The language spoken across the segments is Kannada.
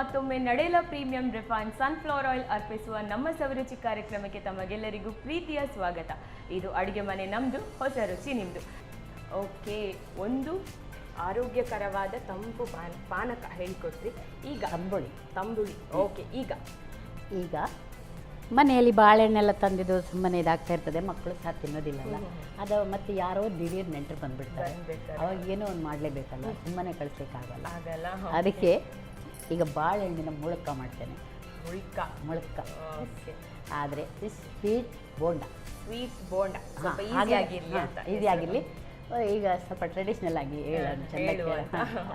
ಮತ್ತೊಮ್ಮೆ ನಡೆಯಲ ಪ್ರೀಮಿಯಂ ರಿಫೈನ್ ಸನ್ಫ್ಲವರ್ ಆಯಿಲ್ ಅರ್ಪಿಸುವ ನಮ್ಮ ಸವಿರುಚಿ ಕಾರ್ಯಕ್ರಮಕ್ಕೆ ತಮಗೆಲ್ಲರಿಗೂ ಪ್ರೀತಿಯ ಸ್ವಾಗತ. ಇದು ಅಡುಗೆ ಮನೆ ನಮ್ಮದು, ಹೊಸ ರುಚಿ ನಿಮ್ಮದು. ಓಕೆ, ಒಂದು ಆರೋಗ್ಯಕರವಾದ ತಂಪು ಪಾನಕ ಹೇಳಿಕೊಟ್ರಿ. ಈಗ ತಂಬುಳಿ. ಓಕೆ, ಈಗ ಮನೆಯಲ್ಲಿ ಬಾಳೆಹಣ್ಣೆಲ್ಲ ತಂದಿದ್ದು ಸುಮ್ಮನೆ ಇದಾಗ್ತಾ ಇರ್ತದೆ, ಮಕ್ಕಳು ಸಹ ತಿನ್ನೋದಿಲ್ಲಲ್ಲ. ಅದು ಮತ್ತು ಯಾರೋ ದಿಢೀರ್ ನೆಂಟರು ಬಂದುಬಿಡ್ತಾರೆ, ಅವಾಗ ಏನೋ ಒಂದು ಮಾಡಲೇಬೇಕಲ್ಲ, ಸುಮ್ಮನೆ ಕಳಿಸ್ಲಿಕ್ಕಾಗಲ್ಲ. ಅದಕ್ಕೆ ಈಗ ಬಾಳೆಹಣ್ಣಿನ ಮುಳುಕ ಮಾಡ್ತೇನೆ. ಮುಳುಕ ಆದರೆ ಸ್ವೀಟ್ ಬೋಂಡ ಈಸಿ ಆಗಿರಲಿ. ಈಗ ಸ್ವಲ್ಪ ಟ್ರೆಡಿಷ್ನಲ್ ಆಗಿ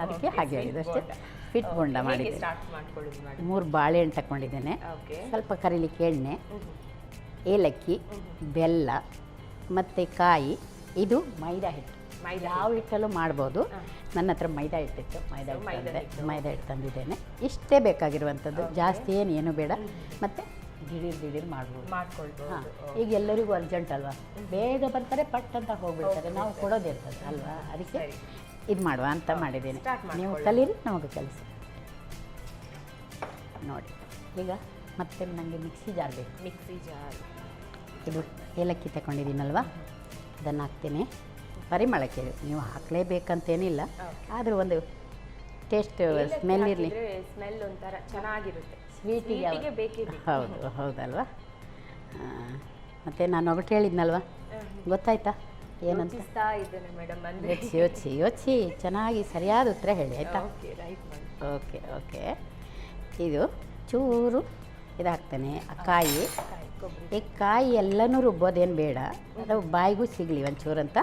ಅದಕ್ಕೆ ಹಾಗೆ ಹೇಳಿದ್ದು ಅಷ್ಟೇ. ಸ್ವೀಟ್ ಬೋಂಡ ಮಾಡಿದ್ದೆ. 3 ಬಾಳೆಹಣ್ಣು ತಗೊಂಡಿದ್ದೇನೆ, ಸ್ವಲ್ಪ ಕರಿಲಿಕ್ಕೆ ಎಣ್ಣೆ, ಏಲಕ್ಕಿ, ಬೆಲ್ಲ ಮತ್ತು ಕಾಯಿ. ಇದು ಮೈದಾ ಹಿಟ್ಟು. ಯಾವ ಹಿಟ್ಟಲ್ಲೂ ಮಾಡ್ಬೋದು. ನನ್ನ ಹತ್ರ ಮೈದಾ ಹಿಟ್ಟಿತ್ತು, ಮೈದಾ ಹಿಟ್ಟು ತಂದಿದ್ದೇನೆ. ಇಷ್ಟೇ ಬೇಕಾಗಿರುವಂಥದ್ದು, ಜಾಸ್ತಿ ಏನು ಬೇಡ. ಮತ್ತು ದಿಢೀರ್ ಮಾಡ್ಕೊಳ್ಬೋದು. ಹಾಂ, ಈಗ ಎಲ್ಲರಿಗೂ ಅರ್ಜೆಂಟ್ ಅಲ್ವಾ, ಬೇಗ ಬರ್ತಾರೆ, ಪಟ್ ಅಂತ ಹೋಗ್ಬಿಡ್ತಾರೆ, ನಾವು ಕೊಡೋದಿರ್ತದೆ ಅಲ್ವಾ. ಅದಕ್ಕೆ ಇದು ಮಾಡುವ ಅಂತ ಮಾಡಿದ್ದೇನೆ. ನೀವು ಕಲೀರಿ, ನಮಗೆ ಕೆಲಸ ನೋಡಿ. ಈಗ ಮತ್ತೆ ನನಗೆ ಮಿಕ್ಸಿ ಜಾರ್ ಬೇಕು. ಇದು ಏಲಕ್ಕಿ ತಗೊಂಡಿದ್ದೀನಲ್ವ, ಅದನ್ನು ಹಾಕ್ತೀನಿ. ಪರಿಮಳಕ್ಕೆ ನೀವು ಹಾಕಲೇಬೇಕಂತೇನಿಲ್ಲ, ಆದರೂ ಒಂದು ಟೇಸ್ಟ್ ಸ್ಮೆಲ್ ಇರಲಿ. ಸ್ಮೆಲ್ ಒಂಥರ ಚೆನ್ನಾಗಿರುತ್ತೆ, ಸ್ವೀಟಿಗೆ ಹೌದಲ್ವ. ಮತ್ತು ನಾನು ಒಬ್ಬಟ್ಟು ಹೇಳಿದ್ನಲ್ವ, ಗೊತ್ತಾಯ್ತಾ ಏನಂತ? ಯೋಚಿಸಿ ಚೆನ್ನಾಗಿ ಸರಿಯಾದ ಉತ್ತರ ಹೇಳಿ ಆಯಿತಾ? ಓಕೆ. ಇದು ಚೂರು ಇದು ಹಾಕ್ತೇನೆ. ಕಾಯಿ, ಈ ಕಾಯಿ ಎಲ್ಲನೂ ರುಬ್ಬೋದೇನು ಬೇಡ, ಅದು ಬಾಯಿಗೂ ಸಿಗಲಿ ಒಂಚೂರು ಅಂತ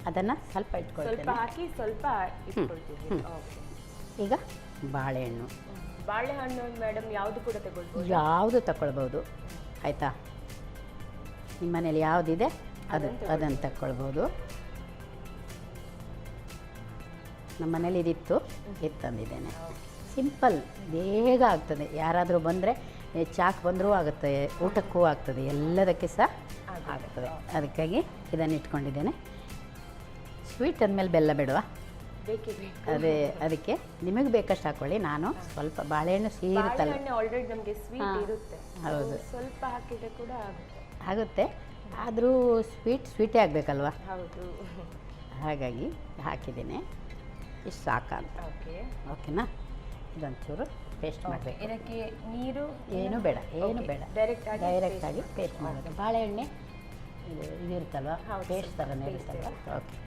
ಅದನ್ನು ಸ್ವಲ್ಪ ಇಟ್ಕೊಳ್ತೇನೆ. ಈಗ ಬಾಳೆಹಣ್ಣು ಮೇಡಮ್ ಯಾವುದು ಕೂಡ ತಗೊಳ್ಬೋದು? ಯಾವುದು ತಗೊಳ್ಬೋದು ಆಯಿತಾ. ನಿಮ್ಮ ಮನೇಲಿ ಯಾವುದಿದೆ ಅದನ್ನು ತಗೊಳ್ಬೋದು. ನಮ್ಮ ಮನೇಲಿ ಇದಿತ್ತು, ಇದು ತಂದಿದ್ದೇನೆ. ಸಿಂಪಲ್, ಬೇಗ ಆಗ್ತದೆ. ಯಾರಾದರೂ ಬಂದರೆ ಚಾಕ್ ಬಂದರೂ ಆಗುತ್ತೆ, ಊಟಕ್ಕೂ ಆಗ್ತದೆ, ಎಲ್ಲದಕ್ಕೆ ಸಹ ಆಗ್ತದೆ. ಅದಕ್ಕಾಗಿ ಇದನ್ನು ಇಟ್ಕೊಂಡಿದ್ದೇನೆ. ಸ್ವೀಟ್ ಅಂದಮೇಲೆ ಬೆಲ್ಲ ಬೇಡವಾ? ಅದಕ್ಕೆ ನಿಮಗೆ ಬೇಕಷ್ಟು ಹಾಕೊಳ್ಳಿ. ನಾನು ಸ್ವಲ್ಪ ಬಾಳೆಹಣ್ಣು ಸೀರುತ್ತಲ್ಲ, ಹೌದು, ಸ್ವಲ್ಪ ಹಾಕಿದ್ರೆ ಕೂಡ ಆಗುತ್ತೆ. ಆದರೂ ಸ್ವೀಟೇ ಆಗಬೇಕಲ್ವ, ಹಾಗಾಗಿ ಹಾಕಿದ್ದೀನಿ. ಇಷ್ಟು ಸಾಕಂತ. ಓಕೆನಾ? ಇದೊಂಚೂರು ಪೇಸ್ಟ್ ಮಾಡಬೇಕು. ಇದಕ್ಕೆ ನೀರು ಏನು ಬೇಡ ಡೈರೆಕ್ಟಾಗಿ ಪೇಸ್ಟ್ ಮಾಡಬೇಕು. ಬಾಳೆಹಣ್ಣೆ ಇದು ಇರುತ್ತಲ್ವ, ಪೇಸ್ಟ್ ಥರನೇ ಇರುತ್ತಲ್ವ. ಓಕೆ,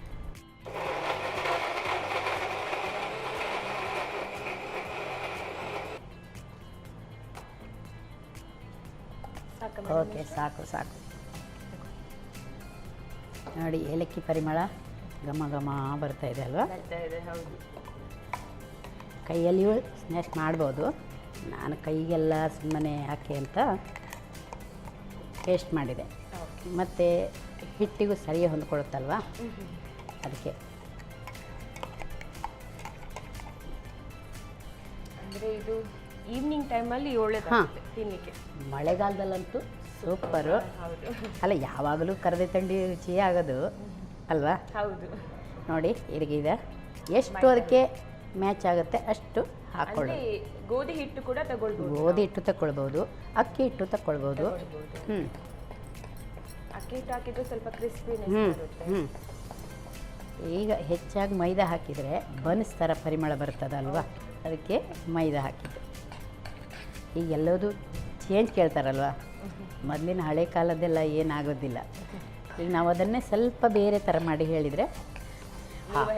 ಓಕೆ, ಸಾಕು. ನೋಡಿ, ಏಲಕ್ಕಿ ಪರಿಮಳ ಘಮ ಬರ್ತಾ ಇದೆ ಅಲ್ವಾ? ಕೈಯಲ್ಲಿಯೂ ಸ್ನ್ಯಾಶ್ ಮಾಡ್ಬೋದು. ನಾನು ಕೈಗೆಲ್ಲ ಸುಮ್ಮನೆ ಹಾಕಿ ಅಂತ ಪೇಸ್ಟ್ ಮಾಡಿದೆ. ಮತ್ತು ಹಿಟ್ಟಿಗೂ ಸರಿ ಹೊಂದ್ಕೊಳುತ್ತಲ್ವ, ಅದಕ್ಕೆ. ಅಂದರೆ ಇದು ಈವ್ನಿಂಗ್ ಟೈಮಲ್ಲಿ ಒಳ್ಳೆದಾಗುತ್ತೆ ತಿನ್ನಲಿಕ್ಕೆ. ಮಳೆಗಾಲದಲ್ಲಂತೂ ಸೂಪರು. ಅಲ್ಲ, ಯಾವಾಗಲೂ ಕರೆದ ತಿಂಡಿ ರುಚಿಯೇ ಆಗೋದು ಅಲ್ವಾ? ಹೌದು. ನೋಡಿ, ಇದೆ ಎಷ್ಟು ಅದಕ್ಕೆ ಮ್ಯಾಚ್ ಆಗುತ್ತೆ ಅಷ್ಟು ಹಾಕ್ಕೊಳ್ಳಿ. ಗೋಧಿ ಹಿಟ್ಟು ಕೂಡ ತಗೊಳ್ಬೋದು. ಗೋಧಿ ಹಿಟ್ಟು ತಗೊಳ್ಬೋದು, ಅಕ್ಕಿ ಹಿಟ್ಟು ತಗೊಳ್ಬೋದು. ಅಕ್ಕಿ ಹಿಟ್ಟು ಹಾಕಿದ್ರೆ ಸ್ವಲ್ಪ ಕ್ರಿಸ್ಪಿನೆಸ್ ಬರುತ್ತೆ. ಈಗ ಹೆಚ್ಚಾಗಿ ಮೈದಾ ಹಾಕಿದರೆ ಬನ್ಸ್ ಥರ ಪರಿಮಳ ಬರ್ತದಲ್ವ, ಅದಕ್ಕೆ ಮೈದಾ ಹಾಕಿದ್ದು. ಈಗ ಎಲ್ಲದೂ ಚೇಂಜ್ ಕೇಳ್ತಾರಲ್ವ, ಮೊದಲಿನ ಹಳೆ ಕಾಲದ್ದೆಲ್ಲ ಏನಾಗೋದಿಲ್ಲ. ಈಗ ನಾವು ಅದನ್ನೇ ಸ್ವಲ್ಪ ಬೇರೆ ಥರ ಮಾಡಿ ಹೇಳಿದರೆ,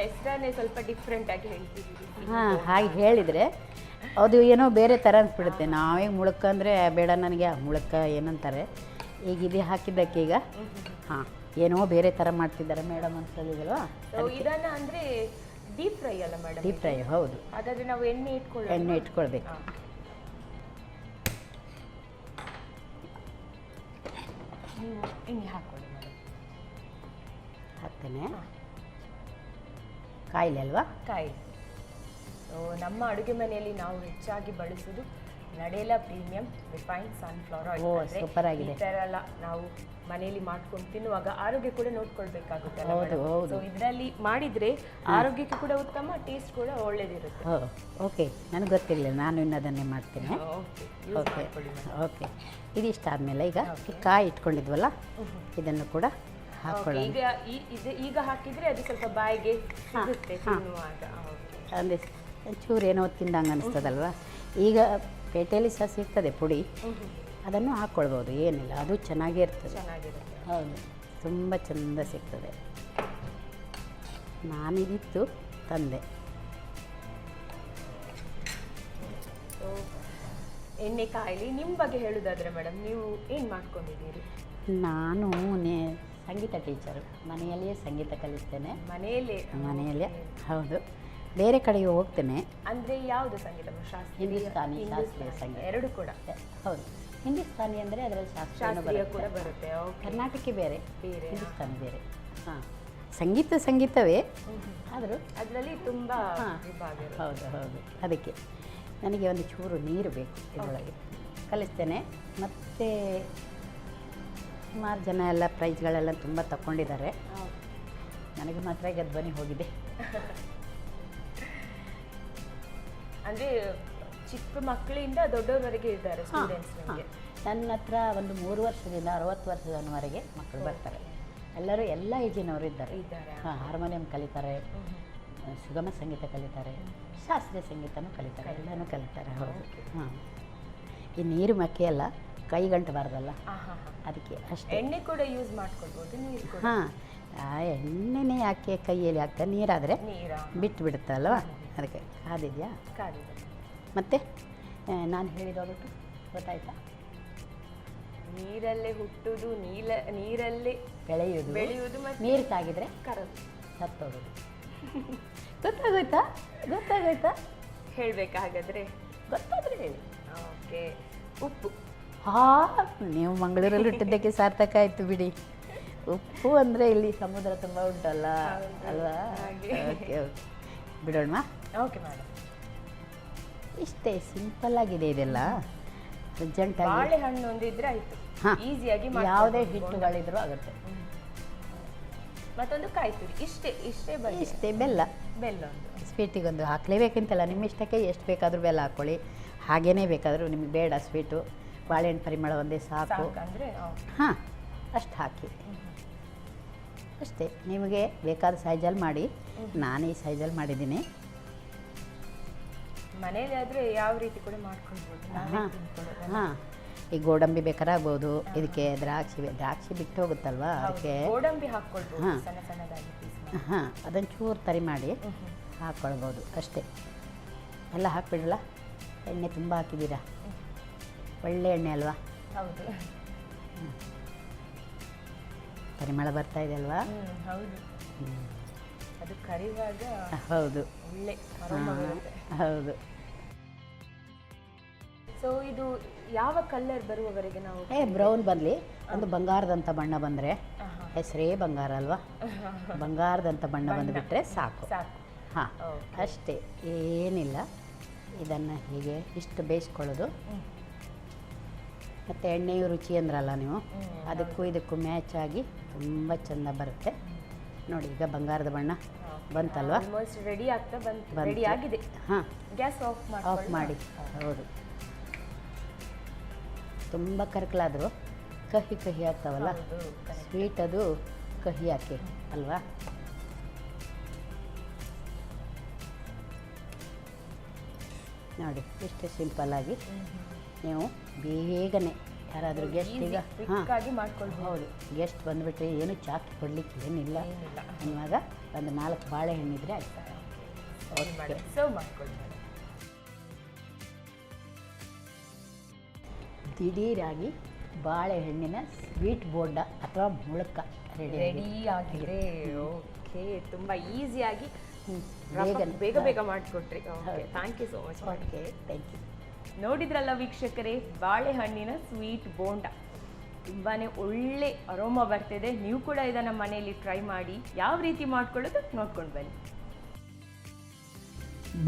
ಹೆಸರನ್ನೇ ಸ್ವಲ್ಪ ಡಿಫ್ರೆಂಟ್ ಆಗಿ ಹೇಳ್ತೀವಿ. ಹಾಗೆ ಹೇಳಿದರೆ ಅದು ಏನೋ ಬೇರೆ ಥರ ಅನ್ಸ್ಬಿಡುತ್ತೆ. ನಾವೀಗ ಮುಳುಕ ಅಂದರೆ ಬೇಡ ನನಗೆ, ಮುಳುಕ ಏನಂತಾರೆ. ಈಗ ಇದು ಹಾಕಿದ್ದಕ್ಕೆ ಈಗ ಏನೋ ಬೇರೆ ಥರ ಮಾಡ್ತಿದ್ದಾರೆ ಮೇಡಮ್ ಅಂತ ಹೇಳಿದಲ್ವಾ. ಇದನ್ನ ಅಂದರೆ ಡೀಪ್ ಫ್ರೈ ಅಲ್ಲ ಮೇಡಮ್? ಡೀಪ್ ಫ್ರೈ, ಹೌದು. ಹಾಗಾದರೆ ನಾವು ಎಣ್ಣೆ ಇಟ್ಕೊಳ್ಬೇಕು. ನೀವು ಎಣ್ಣೆ ಹಾಕ್ಕೊಳ್ಳಿ ಮೇಡಮ್. ಹಾಕ್ತೇನೆ. ಕಾಯಿಲೆ ಅಲ್ವಾ? ಕಾಯಿ. ನಮ್ಮ ಅಡುಗೆ ಮನೆಯಲ್ಲಿ ನಾವು ಹೆಚ್ಚಾಗಿ ಬಳಸೋದು ನಡೆಯಲ್ಲ ಪ್ರೀಮಿಯಂ ರಿಫೈನ್ಡ್ ಸನ್ಫ್ಲವರ್ ಓ, ಆಯಿಲ್. super ಆಗಿದೆ. ಈ ಥರ ಎಲ್ಲ ನಾವು ಮನೆಯಲ್ಲಿ ಮಾಡ್ಕೊಂಡು ತಿನ್ನುವಾಗ ಆರೋಗ್ಯ ಕೂಡ ನೋಡ್ಕೊಳ್ಬೇಕಾಗುತ್ತಲ್ಲ ಹೌದು, ಹೌದು. ಸೊ ಇದರಲ್ಲಿ ಮಾಡಿದ್ರೆ ಆರೋಗ್ಯಕ್ಕೆ ಕೂಡ ಉತ್ತಮ, ಟೇಸ್ಟ್ ಕೂಡ ಒಳ್ಳೇದಿರುತ್ತೆ. ಓ, ಓಕೆ, ನನಗೆ ಗೊತ್ತಿಲ್ಲ, ನಾನು ಇನ್ನದನ್ನೇ ಮಾಡ್ತೀನಿ. ಓಕೆ, ಓಕೆ ಓಕೆ, ಇದಿಷ್ಟಾದಮೇಲೆ ಈಗ ಕಾಯಿ ಇಟ್ಕೊಂಡಿದ್ವಲ್ಲ ಇದನ್ನು ಕೂಡ ಹಾಕ್ಕೊಳ್ಳೋಣ. ಈಗ ಹಾಕಿದ್ರೆ ಅದು ಸ್ವಲ್ಪ ಬಾಯಿಗೆ ಸಿಗುತ್ತೆ ತಿನ್ನುವಾಗ. ಅಂದರೆ ಚೂರು ಏನೋ ತಿಂದಂಗೆ ಅನಿಸ್ತದಲ್ವ. ಈಗ ಪೇಟೆಯಲ್ಲಿ ಸಹ ಸಿಗ್ತದೆ ಪುಡಿ, ಅದನ್ನು ಹಾಕ್ಕೊಳ್ಬೋದು, ಏನಿಲ್ಲ, ಅದು ಚೆನ್ನಾಗೇ ಇರ್ತದೆ. ಚೆನ್ನಾಗಿರುತ್ತೆ. ಹೌದು, ತುಂಬ ಚೆಂದ ಸಿಗ್ತದೆ. ನಾನಿದಿತ್ತು ತಂದೆ. ಎಣ್ಣೆ ಕಾಯಿಲಿ ನಿಮ್ಮ ಬಗ್ಗೆ ಹೇಳೋದಾದ್ರೆ ಮೇಡಮ್, ನೀವು ಏನು ಮಾಡ್ಕೊಂಡಿದ್ದೀರಿ? ನಾನು ಸಂಗೀತ ಟೀಚರು, ಮನೆಯಲ್ಲಿಯೇ ಸಂಗೀತ ಕಲಿಸ್ತೇನೆ. ಮನೆಯಲ್ಲೇ ಹೌದು, ಬೇರೆ ಕಡೆಗೆ ಹೋಗ್ತೇನೆ. ಅಂದರೆ ಯಾವುದು ಸಂಗೀತ? ಹಿಂದೂಸ್ತಾನಿ, ಶಾಸ್ತ್ರೀಯ ಸಂಗೀತ ಎರಡು ಕೂಡ. ಹೌದು, ಹಿಂದೂಸ್ತಾನಿ ಅಂದರೆ ಅದರಲ್ಲಿ ಶಾಸ್ತ್ರೀಯ ಕೂಡ ಬರುತ್ತೆ. ಕರ್ನಾಟಕ ಬೇರೆ, ಹಿಂದೂಸ್ತಾನಿ ಬೇರೆ. ಹಾಂ, ಸಂಗೀತವೇ ಆದರೂ ಅದರಲ್ಲಿ ತುಂಬ ವಿಭಾಗ. ಹೌದು ಹೌದು, ಅದಕ್ಕೆ ನನಗೆ ಒಂದು ಚೂರು ನೀರು ಬೇಕು ಇದರೊಳಗೆ. ಕಲಿಸ್ತೇನೆ. ಮತ್ತು ಸುಮಾರು ಜನ ಎಲ್ಲ ಪ್ರೈಜ್ಗಳೆಲ್ಲ ತುಂಬ ತಗೊಂಡಿದ್ದಾರೆ. ನನಗೆ ಮಾತ್ರ ಈಗ ಧ್ವನಿ ಹೋಗಿದೆ. ಅಂದರೆ ಚಿಕ್ಕ ಮಕ್ಕಳಿಂದ ದೊಡ್ಡವರೆಗೆ ಇದ್ದಾರೆ ಸ್ಟೂಡೆಂಟ್ಸ್. ನನ್ನ ಹತ್ರ ಒಂದು 3 ವರ್ಷದಿಂದ 60 ವರ್ಷದವರೆಗೆ ಮಕ್ಕಳು ಬರ್ತಾರೆ. ಎಲ್ಲರೂ ಎಲ್ಲ ಏಜಿನವರು ಇದ್ದಾರೆ. ಹಾಂ, ಹಾರ್ಮೋನಿಯಂ ಕಲಿತಾರೆ, ಸುಗಮ ಸಂಗೀತ ಕಲಿತಾರೆ, ಶಾಸ್ತ್ರೀಯ ಸಂಗೀತನೂ ಕಲಿತಾರೆ, ಎಲ್ಲನೂ ಕಲಿತಾರೆ. ಹೌದು. ಹಾಂ, ಈ ನೀರು ಮಕ್ಕಿ ಎಲ್ಲ ಕೈ ಗಂಟಬಾರ್ದಲ್ಲ, ಅದಕ್ಕೆ ಅಷ್ಟೇ. ಎಣ್ಣೆ ಕೂಡ ಯೂಸ್ ಮಾಡ್ಕೊಳ್ಬೋದು, ನೀರು. ಹಾಂ, ಆ ಎಣ್ಣೆನೇ ಯಾಕೆ ಕೈಯಲ್ಲಿ ಹಾಕ್ತಾರೆ, ನೀರಾದರೆ ಬಿಟ್ಟು ಬಿಡುತ್ತಲ್ವ, ಅದಕ್ಕೆ. ಕಾದಿದೆಯಾ? ಕಾದಿದೆ. ಮತ್ತೆ ನಾನು ಹೇಳಿದೋಗ್ಬಿಟ್ಟು ಗೊತ್ತಾಯ್ತಾ? ನೀರಲ್ಲೇ ಹುಟ್ಟುವುದು, ನೀರಲ್ಲೇ ಬೆಳೆಯುವುದು, ಮತ್ತು ನೀರು ತಾಗಿದ್ರೆ ಸತ್ತೋಗೋದು. ಗೊತ್ತಾಗೋಯ್ತಾ? ಹೇಳಬೇಕಾ ಹಾಗಾದರೆ? ಗೊತ್ತಾದರೆ ಹೇಳಿ. ಓಕೆ. ಉಪ್ಪು. ನೀವು ಮಂಗಳೂರಲ್ಲಿ ಹುಟ್ಟಿದ್ದಕ್ಕೆ ಸಾರ್ಥಕ ಆಯಿತು ಬಿಡಿ. ಉಪ್ಪು ಅಂದರೆ ಇಲ್ಲಿ ಸಮುದ್ರ ತುಂಬ ಉಂಟಲ್ಲ ಅಲ್ವಾ? ಓಕೆ ಓಕೆ, ಬಿಡೋಣ. ಓಕೆ ಮೇಡಮ್, ಇಷ್ಟೇ ಸಿಂಪಲ್ ಆಗಿದೆ ಇದೆಲ್ಲ. ಅರ್ಜೆಂಟಾಗಿ ಬಾಳೆಹಣ್ಣು ಒಂದಿದ್ರೆ ಆಯಿತು. ಹಾಂ, ಈಸಿಯಾಗಿ ಯಾವುದೇ ಹಿಟ್ಟುಗಳಿದ್ರೂ ಆಗುತ್ತೆ. ಮತ್ತೊಂದು ಕಾಯಿ ತುರಿ. ಇಷ್ಟೇ ಬೆಲ್ಲ ಒಂದು ಸ್ವೀಟಿಗೊಂದು ಹಾಕಲೇಬೇಕಂತಲ್ಲ, ನಿಮ್ಮ ಇಷ್ಟಕ್ಕೆ ಎಷ್ಟು ಬೇಕಾದರೂ ಬೆಲ್ಲ ಹಾಕ್ಕೊಳ್ಳಿ. ಹಾಗೇ ಬೇಕಾದರೂ ನಿಮಗೆ ಬೇಡ ಸ್ವೀಟು, ಬಾಳೆಹಣ್ಣು ಪರಿಮಳ ಒಂದೇ ಸಾಕು ಅಂದರೆ. ಹಾಂ, ಅಷ್ಟು ಹಾಕಿ ಅಷ್ಟೇ. ನಿಮಗೆ ಬೇಕಾದ ಸೈಜಲ್ಲಿ ಮಾಡಿ. ನಾನು ಈ ಸೈಜಲ್ಲಿ ಮಾಡಿದ್ದೀನಿ. ಮನೇಲಿ ಆದರೆ ಯಾವ ರೀತಿ ಕೂಡ ಮಾಡ್ಕೊಳ್ಬೋದು. ಹಾಂ, ಈ ಗೋಡಂಬಿ ಬೇಕಾದ್ರೆ ಆಗ್ಬೋದು. ಇದಕ್ಕೆ ದ್ರಾಕ್ಷಿ ಬಿಟ್ಟು ಹೋಗುತ್ತಲ್ವಾ, ಅದಕ್ಕೆ ಗೋಡಂಬಿ ಹಾಕ್ಕೊಳ್ಬೋದು. ಸಣ್ಣ ಸಣ್ಣದಾಗಿ ಪೀಸ್. ಹಾಂ, ಅದನ್ನು ಚೂರು ತರಿ ಮಾಡಿ ಹಾಕ್ಕೊಳ್ಬೋದು ಅಷ್ಟೇ. ಎಲ್ಲ ಹಾಕ್ಬಿಡಲ್ಲ. ಎಣ್ಣೆ ತುಂಬ ಹಾಕಿದ್ದೀರಾ, ಒಳ್ಳೆ ಎಣ್ಣೆ ಅಲ್ವಾ? ಹೌದು. ಪರಿಮಳ ಬರ್ತಾ ಇದೆ ಅಲ್ವಾ? ಹೌದು, ಅದು ಕರಿವಾಗ ಹೌದು, ಒಳ್ಳೆ ಹೌದು. ಸೊ ಇದು ಯಾವ ಕಲರ್ ಬರುವವರೆಗೆ ನಾವು? ಬ್ರೌನ್ ಬರಲಿ, ಒಂದು ಬಂಗಾರದಂಥ ಬಣ್ಣ ಬಂದರೆ, ಹೆಸರೇ ಬಂಗಾರ ಅಲ್ವಾ, ಬಂಗಾರದಂಥ ಬಣ್ಣ ಬಂದುಬಿಟ್ರೆ ಸಾಕು. ಹಾಂ, ಅಷ್ಟೇ, ಏನಿಲ್ಲ. ಇದನ್ನು ಹೀಗೆ ಇಷ್ಟು ಬೇಯಿಸ್ಕೊಳ್ಳೋದು. ಮತ್ತು ಎಣ್ಣೆಯು ರುಚಿ ಅಂದ್ರಲ್ಲ ನೀವು, ಅದಕ್ಕೂ ಇದಕ್ಕೂ ಮ್ಯಾಚ್ ಆಗಿ ತುಂಬ ಚೆಂದ ಬರುತ್ತೆ. ನೋಡಿ, ಈಗ ಬಂಗಾರದ ಬಣ್ಣ ಬಂತಲ್ವಾ? ರೆಡಿ ಆಗ್ತಾ ಬಂತು, ರೆಡಿ ಆಗಿದೆ. ಹಾಂ, ಗ್ಯಾಸ್ ಆಫ್ ಮಾಡಿ. ಹೌದು, ತುಂಬ ಕರ್ಕಲಾದರೂ ಕಹಿ ಆಗ್ತಾವಲ್ಲ, ಸ್ವೀಟ್ ಅದು ಕಹಿ ಹಾಕಿ ಅಲ್ವಾ? ನೋಡಿ, ಇಷ್ಟು ಸಿಂಪಲ್ಲಾಗಿ ನೀವು ಬೇಗನೆ ಯಾರಾದರೂ ಗೆಸ್ಟ್ ಈಗ ಹೌದು, ಗೆಸ್ಟ್ ಬಂದುಬಿಟ್ರೆ ಏನು ಚಾಕಿ ಕೊಡಲಿಕ್ಕೆ ಏನಿಲ್ಲ ಅನ್ನುವಾಗ ಒಂದು 4 ಬಾಳೆಹಣ್ಣಿದ್ರೆ ಆಯ್ತು. ಸರ್ವ್ ಮಾಡ್ಕೊಳ್ಳಿ. ದಿಢೀರಾಗಿ ಬಾಳೆಹಣ್ಣಿನ ಸ್ವೀಟ್ ಬೋಂಡ ಅಥವಾ ಮುಳುಕ ರೆಡಿ ಆಗಿದೆ. ಓಕೆ, ತುಂಬ ಈಸಿಯಾಗಿ ಬೇಗ ಮಾಡಿಕೊಟ್ರಿ. Thank you so much. Okay, thank you. ನೋಡಿದ್ರಲ್ಲ ವೀಕ್ಷಕರೇ, ಬಾಳೆಹಣ್ಣಿನ ಸ್ವೀಟ್ ಬೋಂಡ ತುಂಬಾ ಒಳ್ಳೆ ಅರೋಮಾ ಬರ್ತಿದೆ. ನೀವು ಕೂಡ ಇದನ್ನು ಮನೆಯಲ್ಲಿ ಟ್ರೈ ಮಾಡಿ. ಯಾವ ರೀತಿ ಮಾಡ್ಕೊಳ್ಳೋದು ನೋಡ್ಕೊಂಡು ಬನ್ನಿ.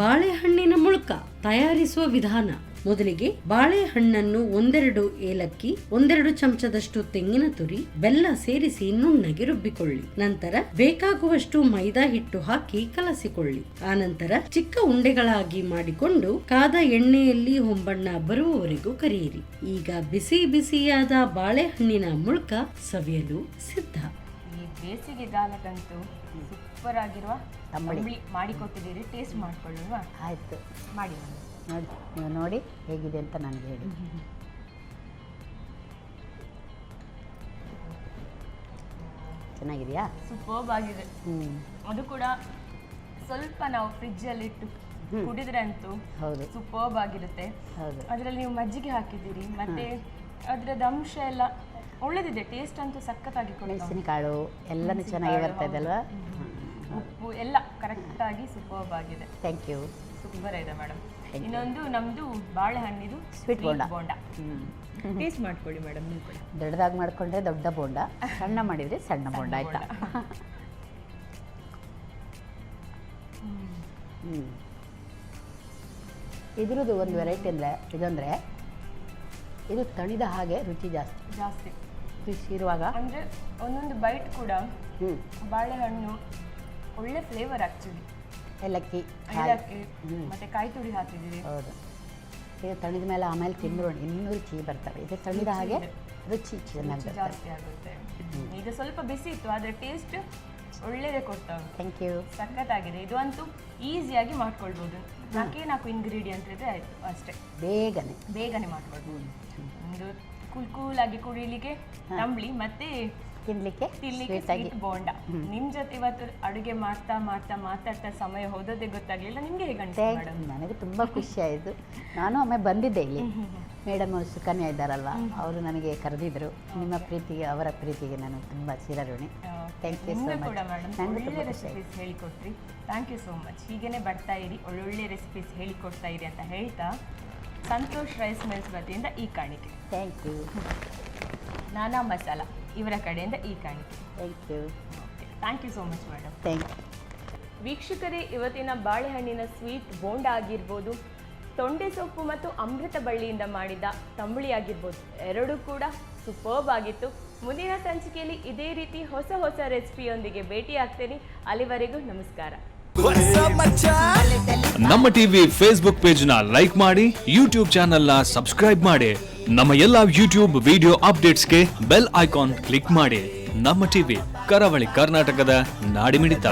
ಬಾಳೆಹಣ್ಣಿನ ಮುಳುಕ ತಯಾರಿಸುವ ವಿಧಾನ. ಮೊದಲಿಗೆ ಬಾಳೆಹಣ್ಣನ್ನು 1-2 ಏಲಕ್ಕಿ, 1-2 ಚಮಚದಷ್ಟು ತೆಂಗಿನ ತುರಿ, ಬೆಲ್ಲ ಸೇರಿಸಿ ನುಣ್ಣಗೆ ರುಬ್ಬಿಕೊಳ್ಳಿ. ನಂತರ ಬೇಕಾಗುವಷ್ಟು ಮೈದಾ ಹಿಟ್ಟು ಹಾಕಿ ಕಲಸಿಕೊಳ್ಳಿ. ಆನಂತರ ಚಿಕ್ಕ ಉಂಡೆಗಳಾಗಿ ಮಾಡಿಕೊಂಡು ಕಾದ ಎಣ್ಣೆಯಲ್ಲಿ ಹೊಂಬಣ್ಣ ಬರುವವರೆಗೂ ಕರಿಯಿರಿ. ಈಗ ಬಿಸಿ ಬಿಸಿಯಾದ ಬಾಳೆಹಣ್ಣಿನ ಮುಳ್ಕ ಸವಿಯಲು ಸಿದ್ಧ. ಈ ಬೇಸಿಗೆಗಾಲಕ್ಕಂತೂ ಸೂಪರ್ ಆಗಿರುವ ತಂಬಳಿ ಮಾಡಿಕೊಟ್ಟಿದ್ದೀರಿ. ಟೇಸ್ಟ್ ಮಾಡ್ಕೊಳ್ಳುವ? ಆಯ್ತು, ಮಾಡಿ ನೋಡಿ, ನೀವು ನೋಡಿ ಹೇಗಿದೆ ಅಂತ ನನಗೆ ಹೇಳಿ. ಚೆನ್ನಾಗಿದೆಯಾ? ಸೂಪರ್ಬ್ ಆಗಿದೆ. ಅದು ಕೂಡ ಸ್ವಲ್ಪ ನಾವು ಫ್ರಿಜ್ಜಲ್ಲಿ ಇಟ್ಟು ಕುಡಿದ್ರೆ ಅಂತೂ ಹೌದು, ಸೂಪರ್ಬ್ ಆಗಿರುತ್ತೆ. ಹೌದು. ಅದರಲ್ಲಿ ನೀವು ಮಜ್ಜಿಗೆ ಹಾಕಿದ್ದೀರಿ, ಮತ್ತೆ ಅದರದ ಅಂಶ ಎಲ್ಲ ಒಳ್ಳೆದಿದೆ. ಟೇಸ್ಟ್ ಅಂತೂ ಸಖತ್ತಾಗಿ ಕೊಡ್ತಾ ಉಂಟು. ಮೆಣಸಿನಕಾಳು ಎಲ್ಲನೂ ಚೆನ್ನಾಗಿ ಬರ್ತಾ ಇದೆ ಅಲ್ವಾ? ಉಪ್ಪು ಎಲ್ಲ ಕರೆಕ್ಟಾಗಿ ಸೂಪರ್ಬ್ ಆಗಿದೆ. Thank you. ಸೂಪರ್ ಇದೆ ಮೇಡಮ್. ಇನ್ನೊಂದು ನಮ್ಮದು ಬಾಳೆಹಣ್ಣಿದು ಸ್ವೀಟ್ ಬೋಂಡ. ಟೇಸ್ಟ್ ಮಾಡ್ಕೊಳ್ಳಿ ಮೇಡಮ್ ನೀವು ಕೂಡ. ದೊಡ್ಡದಾಗಿ ಮಾಡಿಕೊಂಡ್ರೆ ದೊಡ್ಡ ಬೋಂಡ, ಸಣ್ಣ ಮಾಡಿದರೆ ಸಣ್ಣ ಬೋಂಡ, ಆಯ್ತಾ? ಇದ್ರದ್ದು ಒಂದು ವೆರೈಟಿ ಅಂದರೆ ಇದಂದರೆ ಇದು ತಣಿದ ಹಾಗೆ ರುಚಿ ಜಾಸ್ತಿ ಫಿಶ್ ಇರುವಾಗ. ಅಂದರೆ ಒಂದೊಂದು ಬೈಟ್ ಕೂಡ ಬಾಳೆಹಣ್ಣು ಒಳ್ಳೆ ಫ್ಲೇವರ್ ಆ್ಯಕ್ಚುಲಿ. ಏಲಕ್ಕಿ ಮತ್ತೆ ಕಾಯಿ ತುರಿ ಹಾಕಿದ್ದೀರಿ. ಹೌದು, ಇದು ತಣಿದ ಮೇಲೆ ಆಮೇಲೆ ತಿಂದ್ರು ಇನ್ನೂ ರುಚಿ ಬರ್ತವೆ. ಇದು ತಣಿದ ಹಾಗೆ ರುಚಿ ಚೆನ್ನಾಗಿ ಜಾಸ್ತಿ ಆಗುತ್ತೆ. ಈಗ ಸ್ವಲ್ಪ ಬಿಸಿ ಇತ್ತು, ಆದರೆ ಟೇಸ್ಟ್ ಒಳ್ಳೆಯದೇ ಕೊಡ್ತಾ ಉಂಟು. Thank you. ಸಖತ್ತಾಗಿದೆ. ಇದು ಅಂತೂ ಈಸಿಯಾಗಿ ಮಾಡ್ಕೊಳ್ಬೋದು. 4 ಇಂಗ್ರೀಡಿಯೆಂಟ್ ಇದ್ರೆ ಆಯಿತು ಅಷ್ಟೇ, ಬೇಗನೆ ಮಾಡ್ಕೊಳ್ಬೋದು. ಒಂದು ಕೂಲಾಗಿ ಕುಡಿಲಿಕ್ಕೆ ತಂಬಳಿ ಮತ್ತೆ ತಿನ್ಲಿಕ್ಕೆ ಸ್ವೀಟ್ ಬೋಂಡ. ನಿಮ್ ಜೊತೆ ಇವತ್ತು ಅಡುಗೆ ಮಾತಾಡ್ತಾ ಸಮಯ ಹೋದೋದೇ ಗೊತ್ತಾಗ್ಲಿಲ್ಲ. ನಿಮ್ಗೆ ಹೇಗೆ ಅನಿಸ್ತು? ನನಗೆ ತುಂಬ ಖುಷಿ ಆಯಿತು. ನಾನು ಒಮ್ಮೆ ಬಂದಿದ್ದೆ ಇಲ್ಲಿ, ಮೇಡಮ್ ಅವರು ಸುಕನ್ಯಾ ಇದ್ದಾರಲ್ವ, ಅವರು ನನಗೆ ಕರೆದಿದ್ರು. ನಿಮ್ಮ ಪ್ರೀತಿಗೆ, ಅವರ ಪ್ರೀತಿಗೆ ನಾನು ತುಂಬ ಚಿರಋಣಿ. Thank you so much. ಒಳ್ಳೆ ರೆಸಿಪೀಸ್ ಹೇಳಿಕೊಟ್ರಿ. Thank you so much. ಹೀಗೇನೆ ಬರ್ತಾ ಇರಿ, ಒಳ್ಳೊಳ್ಳೆ ರೆಸಿಪೀಸ್ ಹೇಳಿಕೊಡ್ತಾ ಇರಿ ಅಂತ ಹೇಳ್ತಾ ಸಂತೋಷ್ ರೈಸ್ ಮಿಲ್ಸ್ ವತಿಯಿಂದ ಈ ಕಾಣಿಕೆ. Thank you. ನಾನಾ ಮಸಾಲ ಇವರ ಕಡೆಯಿಂದ ಈ ಕಾಣಿಕೆ. Thank you. Thank you so much madam. Thank you. ವೀಕ್ಷಕರೇ, ಇವತ್ತಿನ ಬಾಳೆಹಣ್ಣಿನ ಸ್ವೀಟ್ ಬೋಂಡ ಆಗಿರ್ಬೋದು, ತೊಂಡೆ ಸೊಪ್ಪು ಮತ್ತು ಅಮೃತ ಬಳ್ಳಿಯಿಂದ ಮಾಡಿದ ತಂಬಳಿ ಆಗಿರ್ಬೋದು, ಎರಡೂ ಕೂಡ ಸೂಪರ್ಬ್ ಆಗಿತ್ತು. ಮುಂದಿನ ಸಂಚಿಕೆಯಲ್ಲಿ ಇದೇ ರೀತಿ ಹೊಸ ರೆಸಿಪಿಯೊಂದಿಗೆ ಭೇಟಿ ಆಗ್ತೇನೆ. ಅಲ್ಲಿವರೆಗೂ ನಮಸ್ಕಾರ. ನಮ್ಮ ಟಿವಿ ಫೇಸ್ಬುಕ್ ಪೇಜ್ ನ ಲೈಕ್ ಮಾಡಿ, ಯೂಟ್ಯೂಬ್ ಚಾನೆಲ್ ನ ಸಬ್ಸ್ಕ್ರೈಬ್ ಮಾಡಿ, ನಮ್ಮ ಎಲ್ಲಾ ಯೂಟ್ಯೂಬ್ ವಿಡಿಯೋ ಅಪ್ಡೇಟ್ಸ್ಗೆ ಬೆಲ್ ಐಕಾನ್ ಕ್ಲಿಕ್ ಮಾಡಿ. ನಮ್ಮ ಟಿವಿ, ಕರಾವಳಿ ಕರ್ನಾಟಕದ ನಾಡಿಮಿಡಿತ.